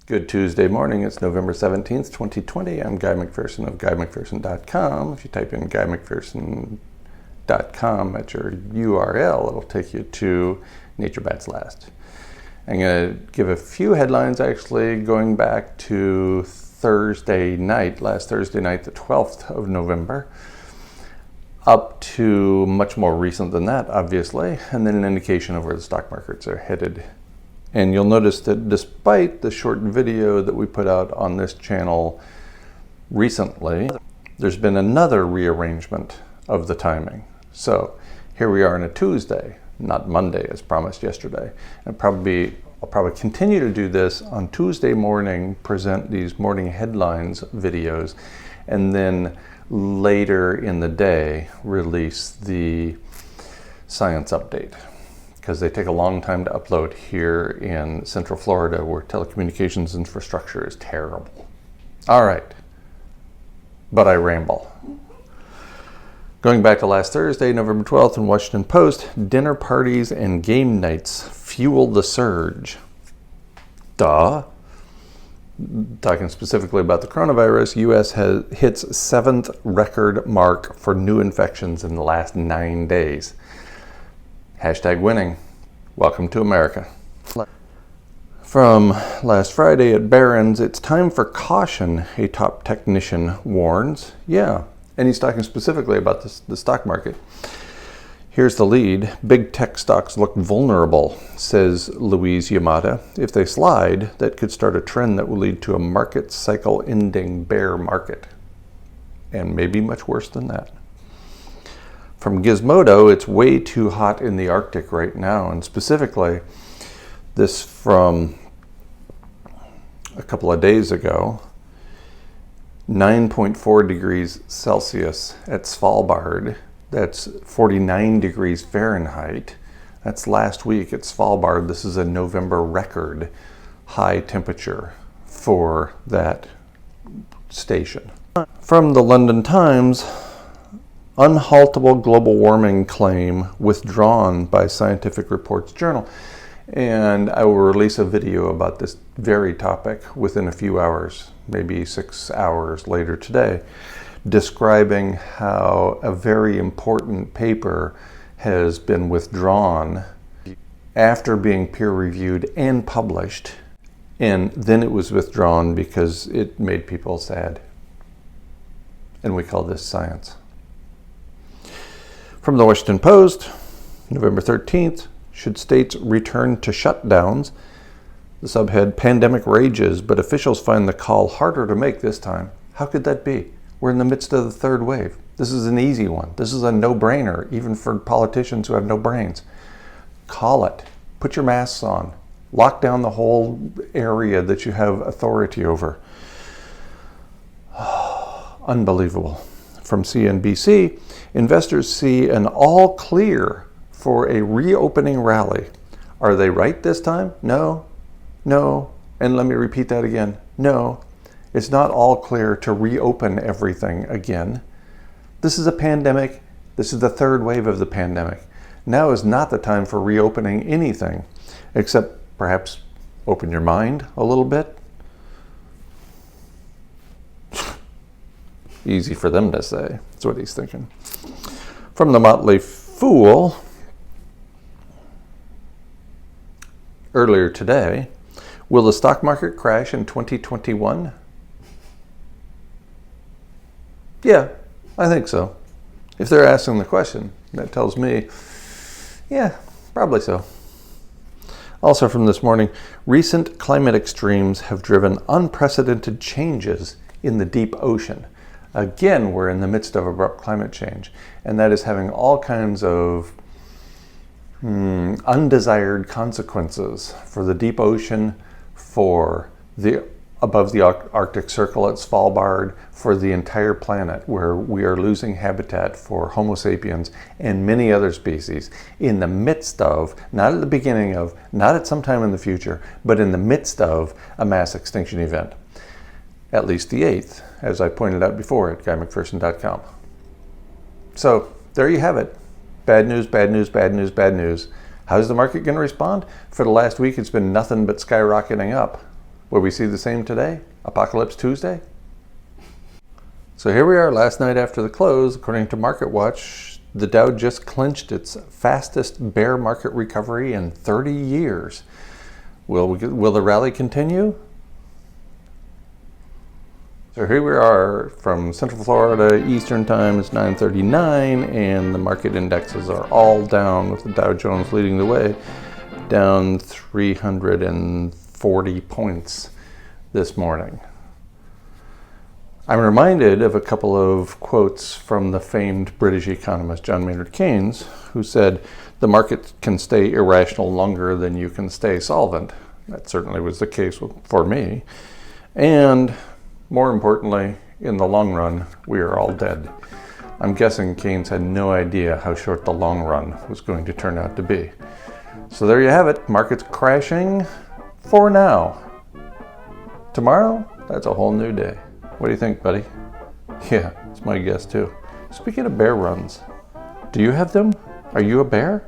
Good Tuesday morning. It's November 17th, 2020. I'm Guy McPherson of GuyMcPherson.com. If you type in GuyMcPherson.com at your URL, it'll take you to Nature Bats Last. I'm going to give a few headlines actually going back to Thursday night, last Thursday night, the 12th of November, up to much more recent than that, obviously, and then an indication of where the stock markets are headed. And you'll notice that despite the short video that we put out on this channel recently, there's been another rearrangement of the timing. So here we are on a Tuesday, not Monday as promised yesterday. And I'll probably continue to do this on Tuesday morning, present these morning headlines videos, and then later in the day release the science update, because they take a long time to upload here in Central Florida where telecommunications infrastructure is terrible. All right, but I ramble. Going back to last Thursday, November 12th, in Washington Post, dinner parties and game nights fuel the surge. Duh. Talking specifically about the coronavirus, U.S. hits 7th record mark for new infections in the last 9 days. Hashtag winning. Welcome to America. From last Friday at Barron's, it's time for caution, a top technician warns. Yeah, and he's talking specifically about the stock market. Here's the lead. Big tech stocks look vulnerable, says Louise Yamada. If they slide, that could start a trend that will lead to a market cycle ending bear market. And maybe much worse than that. From Gizmodo, it's way too hot in the Arctic right now, and specifically this from a couple of days ago, 9.4 degrees Celsius at Svalbard. That's 49 degrees Fahrenheit. That's last week at Svalbard. This is a November record high temperature for that station. From the London Times, unhaltable global warming claim withdrawn by Scientific Reports Journal. And I will release a video about this very topic within a few hours, maybe 6 hours later today, describing how a very important paper has been withdrawn after being peer-reviewed and published, and then it was withdrawn because it made people sad. And we call this science. From the Washington Post, November 13th, should states return to shutdowns? The subhead, pandemic rages, but officials find the call harder to make this time. How could that be? We're in the midst of the third wave. This is an easy one. This is a no-brainer, even for politicians who have no brains. Call it. Put your masks on. Lock down the whole area that you have authority over. Unbelievable. From CNBC, investors see an all clear for a reopening rally. Are they right this time? No. No. And let me repeat that again. No. It's not all clear to reopen everything again. This is a pandemic. This is the third wave of the pandemic. Now is not the time for reopening anything, except perhaps open your mind a little bit. Easy for them to say. That's what he's thinking. From the Motley Fool, earlier today, will the stock market crash in 2021? Yeah, I think so. If they're asking the question, that tells me, yeah, probably so. Also from this morning, recent climate extremes have driven unprecedented changes in the deep ocean. Again, we're in the midst of abrupt climate change, and that is having all kinds of undesired consequences for the deep ocean, for the above the Arctic Circle at Svalbard, for the entire planet, where we are losing habitat for Homo sapiens and many other species in the midst of, not at the beginning of, not at some time in the future, but in the midst of a mass extinction event. At least the 8th, as I pointed out before at GuyMcPherson.com. So there you have it. Bad news, bad news, bad news, bad news. How's the market going to respond? For the last week, it's been nothing but skyrocketing up. Will we see the same today? Apocalypse Tuesday? So here we are last night after the close. According to MarketWatch, the Dow just clinched its fastest bear market recovery in 30 years. Will the rally continue? So here we are from Central Florida, Eastern Time, it's 9:39, and the market indexes are all down, with the Dow Jones leading the way, down 340 points this morning. I'm reminded of a couple of quotes from the famed British economist John Maynard Keynes, who said, "The market can stay irrational longer than you can stay solvent." That certainly was the case for me. And more importantly, in the long run, we are all dead. I'm guessing Keynes had no idea how short the long run was going to turn out to be. So there you have it. Markets crashing for now. Tomorrow, that's a whole new day. What do you think, buddy? Yeah, it's my guess too. Speaking of bear runs, do you have them? Are you a bear?